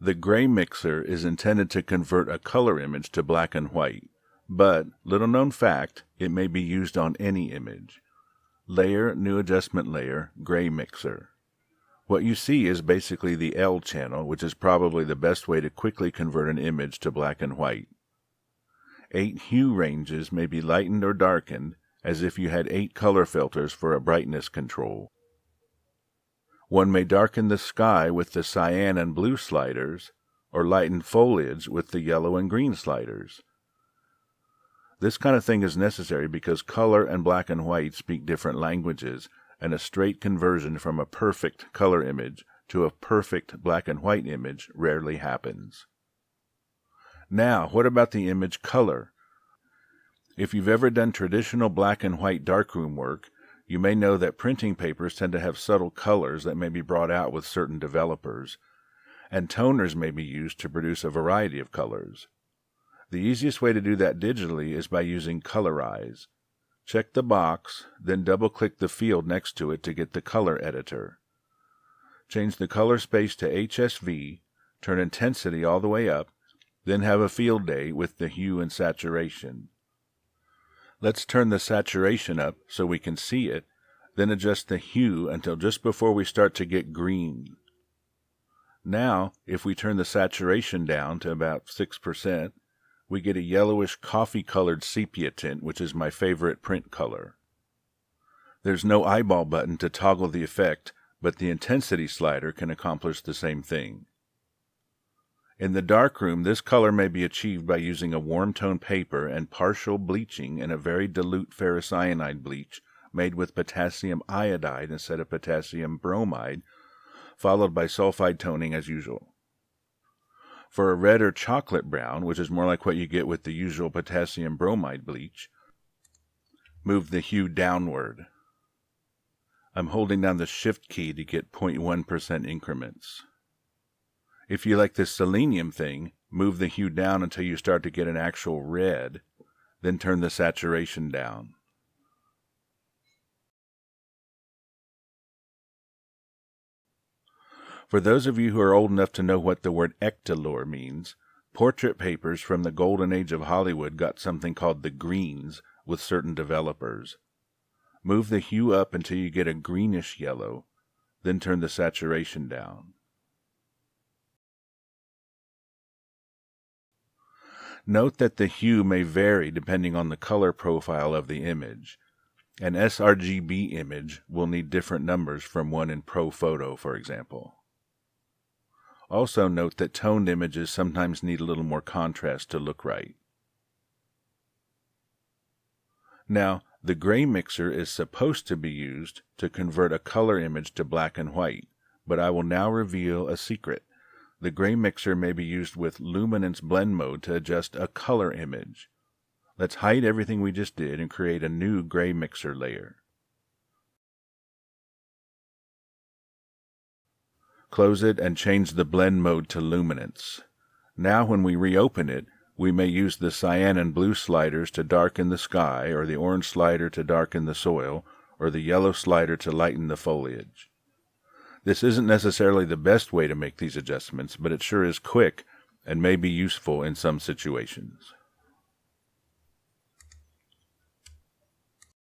The gray mixer is intended to convert a color image to black and white, but, little known fact, it may be used on any image. Layer, New Adjustment Layer, Gray Mixer. What you see is basically the L channel, which is probably the best way to quickly convert an image to black and white. 8 hue ranges may be lightened or darkened, as if you had 8 color filters for a brightness control. One may darken the sky with the cyan and blue sliders, or lighten foliage with the yellow and green sliders. This kind of thing is necessary because color and black and white speak different languages, and a straight conversion from a perfect color image to a perfect black and white image rarely happens. Now, what about the image color? If you've ever done traditional black and white darkroom work, you may know that printing papers tend to have subtle colors that may be brought out with certain developers, and toners may be used to produce a variety of colors. The easiest way to do that digitally is by using Colorize. Check the box, then double-click the field next to it to get the color editor. Change the color space to HSV, turn intensity all the way up, then have a field day with the hue and saturation. Let's turn the saturation up so we can see it, then adjust the hue until just before we start to get green. Now, if we turn the saturation down to about 6%, we get a yellowish coffee-colored sepia tint, which is my favorite print color. There's no eyeball button to toggle the effect, but the intensity slider can accomplish the same thing. In the darkroom, this color may be achieved by using a warm tone paper and partial bleaching in a very dilute ferrocyanide bleach made with potassium iodide instead of potassium bromide, followed by sulfide toning as usual. For a red or chocolate brown, which is more like what you get with the usual potassium bromide bleach, move the hue downward. I'm holding down the Shift key to get 0.1% increments. If you like this selenium thing, move the hue down until you start to get an actual red, then turn the saturation down. For those of you who are old enough to know what the word ectolore means, portrait papers from the golden age of Hollywood got something called the greens with certain developers. Move the hue up until you get a greenish yellow, then turn the saturation down. Note that the hue may vary depending on the color profile of the image. An sRGB image will need different numbers from one in ProPhoto, for example. Also note that toned images sometimes need a little more contrast to look right. Now, the gray mixer is supposed to be used to convert a color image to black and white, but I will now reveal a secret. The gray mixer may be used with luminance blend mode to adjust a color image. Let's hide everything we just did and create a new gray mixer layer. Close it and change the blend mode to luminance. Now when we reopen it, we may use the cyan and blue sliders to darken the sky, or the orange slider to darken the soil, or the yellow slider to lighten the foliage. This isn't necessarily the best way to make these adjustments, but it sure is quick and may be useful in some situations.